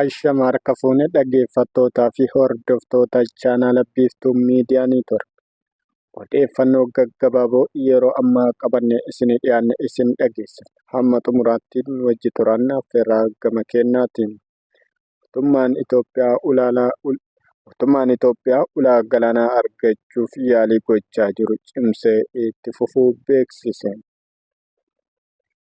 Ashama harka fuunee dhaggeeffattootaa fi hordoftoota chaanala Biiftuu Miidiyaa Niitoork. Odeeffannoo gaggabaaboo yeroo ammaa qabannee isinii dhiyaanne isin dhageessifna. Hamma xumuraatti nu wajjin turaa affeerraa gama kennaatiin. Mootummaan Itoophiyaa ulaa galaanaa argachuuf yaalii gochaa jiru cimsee itti fufuu beeksise.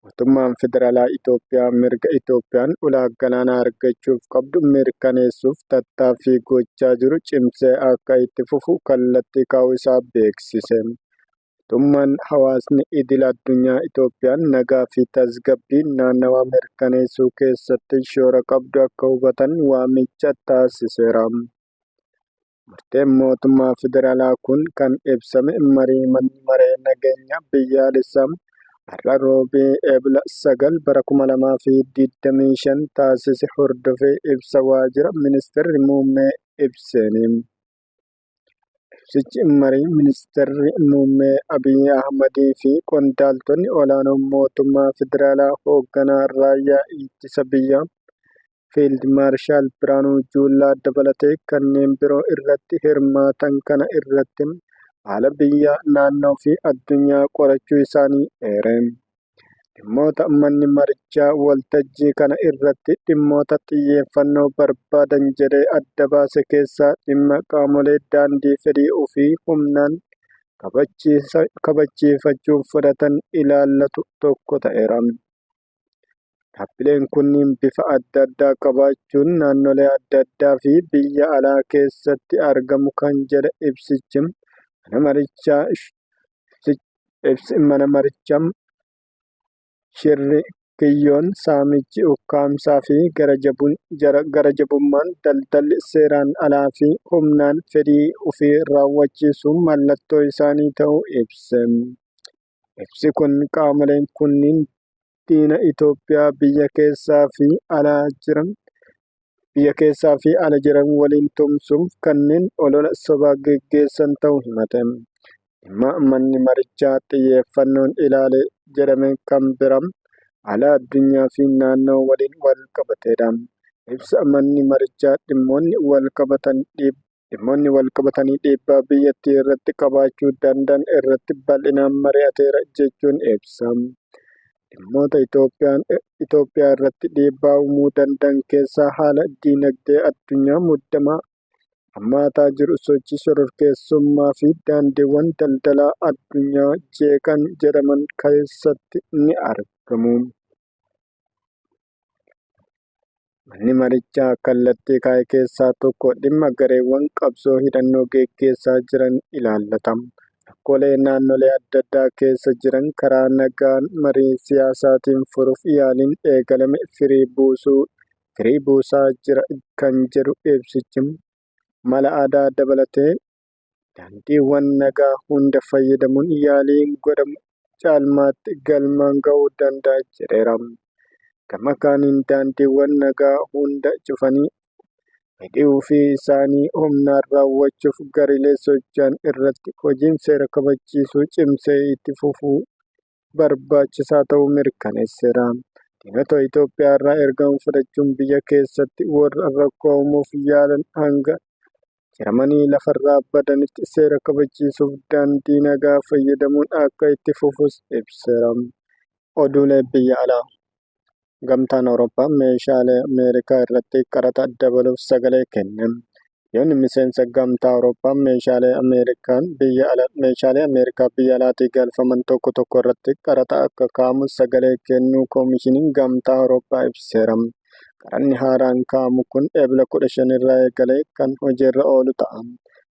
Mootummaan Federaalaa Itoophiyaa mirga Itoophiyaan ulaa galaanaa argachuuf qabdu mirkaneessuuf tattaaffii gochaa jiru cimsee akka itti fufu kallattii kaa'uu isaa beeksise. Mootummaan hawaasni idil addunyaa Itoophiyaan nagaa fi tasgabbii naannawaa mirkaneessuu keessatti shoora qabdu akka hubatan waamicha taasiseera. Murteen mootummaa Federaalaa kun kan ibsame marii manni maree nageenya biyyaalessaa har'a roobii eebila 9 bara 2025 taasise hordofee ibsa waajjira ministeerri muummee ibseeni. Ibsichi marii ministeerri muummee Abiyyi Ahmadii fi qondaaltonni olaanoon mootummaa Federaalaa hoogganaa raayyaa ittisa biyyaa Fiild Maarshaal Biraanuu Juullaa dabalatee kanneen biroo irratti hirmaatan kana irratti haala biyya naannoo fi addunyaa qorachuu isaanii eere. Dhimmoota manni marichaa waltajjii kana irratti dhimmoota xiyyeeffannoo barbaadan jedhee adda baase keessaa dhimma qaamolee daandii fedhii ofii humnaan kabachiifachuuf fudhatan ilaallatu tokko ta'eera. Dhaabbileen kunniin bifa adda addaa qabaachuun naannolee adda addaa fi biyya alaa keessatti argamu kan jedhe ibsichi. Mana marichaa shirri kiyyoon saamichi ukkaamsaa fi garajabummaan daldalli seeraan alaa fi humnaan fedhii ofii raawwachiisuun mallattoo isaanii ta'uu ibse. Ibsi kun qaamoleen kunniin diina Itoophiyaa biyya keessaa fi ala jiran waliin tumsuuf kanneen olola sobaa geggeessan ta'uu himate. Dhimma manni marichaa xiyyeeffannoon ilaale jedhame kan biraa haala addunyaa fi naannoo waliin wal qabatedha. Ibsa manni marichaa dhimmoonni wal qabatanii dhiibbaa biyyattii irratti qabaachuu danda'an irratti bal'inaan mari'ateera jechuun ibsa. Dhimmoota Itoophiyaa irratti dhiibbaa uumuu danda'an keessaa haala diinagdee addunyaa muddamaa hammaataa jiru, sochii shororkeessummaa fi daandiiwwan daldalaa addunyaa jeeqan jedhaman keessatti ni argamu. Manni marichaa kallattii kaa'e keessaa tokko dhimma gareewwan qabsoo hidhannoo geggeessaa jiran ilaallata. Rakkoolee naannolee adda addaa keessa jiran karaa nagaan marii siyaasaatiin furuuf yaaliin eegalame firii buusaa jira kan jedhu ibsichi. Mala aadaa dabalatee daandiiwwan nagaa hunda fayyadamuun yaaliin godhamu caalmaatti galmaan ga'uu danda'a jedheera. Gama kaaniin daandiiwwan nagaa hunda cufanii fedhii ofii isaanii humnaan raawwachuuf gareelee socho'an irratti hojiin seera kabachiisuu cimsee itti fufuu barbaachisaa ta'uu mirkaneesseera. Diinota Itoophiyaa irraa ergama fudhachuun biyya keessatti warra rakkoo uumuuf yaalan hanga jiramanii lafarraa badanitti seera kabachiisuuf daandii nagaa fayyadamuun akka itti fufus ibseera. Oduulee biyya alaa. Gamtaan Awurooppaa meeshaalee Ameerikaa irratti qaraxa dabaluuf sagalee kenne. Biyyoonni miseensa Gamtaa Awurooppaa meeshaalee Ameerikaa biyya alaatii galfaman tokko tokko irratti qaraxa akka kaa'amu sagalee kennuu Koomishiniin Gamtaa Awurooppaa ibseera. Qaranni haaraan kaa'amu kun eebila 15 irraa eegalee kan hojiirra oolu ta'a.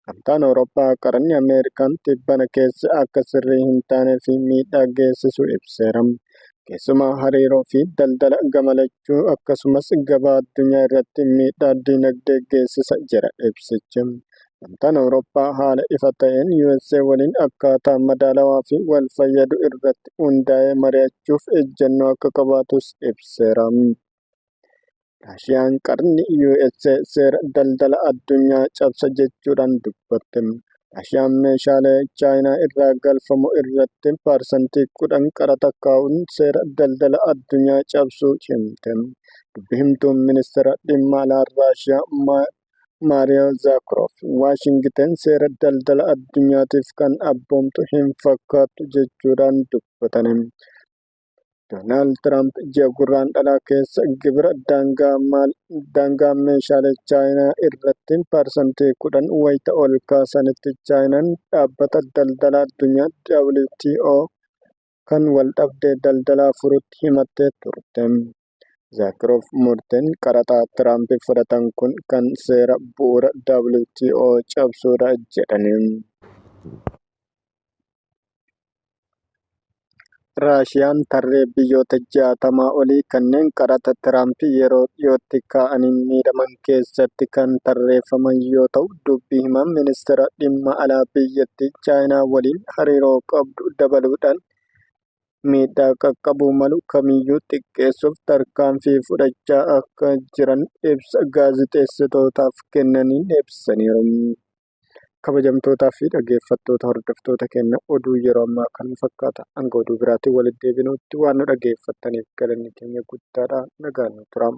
Gamtaan Awurooppaa qaranni Ameerikaan tibbana keessa akka sirrii hin taanee fi miidhaa geessisu ibseera. Keessumaa hariiroo fi daldala gamalachuu akkasumas gabaa addunyaa irratti miidhaa dinagdee geessisa jedha ibsichi. Gamtaan Awurooppaa haala ifa ta'een USA waliin akkaataa madaalawaa fi wal fayyadu irratti hundaa'ee mari'achuuf ejjennoo akka qabaatus ibseera. Raashiyaan qarni USA seera daldala addunyaa cabsa jechuudhaan dubbatte. Raashiyaan meeshaalee Chaayinaa irraa galfamu irratti parsantii 10 qaraxa kaa'uun seera daldala addunyaa cabsuu himte. Dubbi himtuun ministeera dhimma alaa Raashiyaa Maariyaa Zakharoof Waashingten seera daldala addunyaatiif kan abboomtu hin fakkaattu jechuudhaan dubbatan. Doonaald Tiraamp ji'a gurraandhalaa keessa gibira daangaa meeshaalee Chaayinaa irratti parsantii 10 wayita ol kaasanitti Chaayinaan dhaabbata daldala addunyaa WTO kan waldhabdee daldalaa furuutti himattee turte. Zakharoof murteen qaraxa Tiraamp fudhatan kun kan seera bu'uura WTO cabsuudha jedhani. Raashiyaan tarree biyyoota 60 olii kanneen qaraxa Tiraamp yeroo dhiyootti kaa'aniin miidhaman keessatti kan tarreeffaman yoo ta'u, dubbi himaan ministeera dhimma alaa biyyattii Chaayinaa waliin hariiroo qabdu dabaluudhaan miidhaa qaqqabuu malu kamiyyuu xiqqeessuuf tarkaanfii fudhachaa akka jiran ibsa gaazexeessitootaaf kennaniin ibsaniiru. Kabajamtootaa fi dhaggeeffattoota hordoftoota keenya oduu yeroo ammaa kan fakkaata. Hanga oduu biraatiin walitti deebinutti waan nu dhaggeeffattaniif galanni keenya guddaadha. Nagaan nu tura.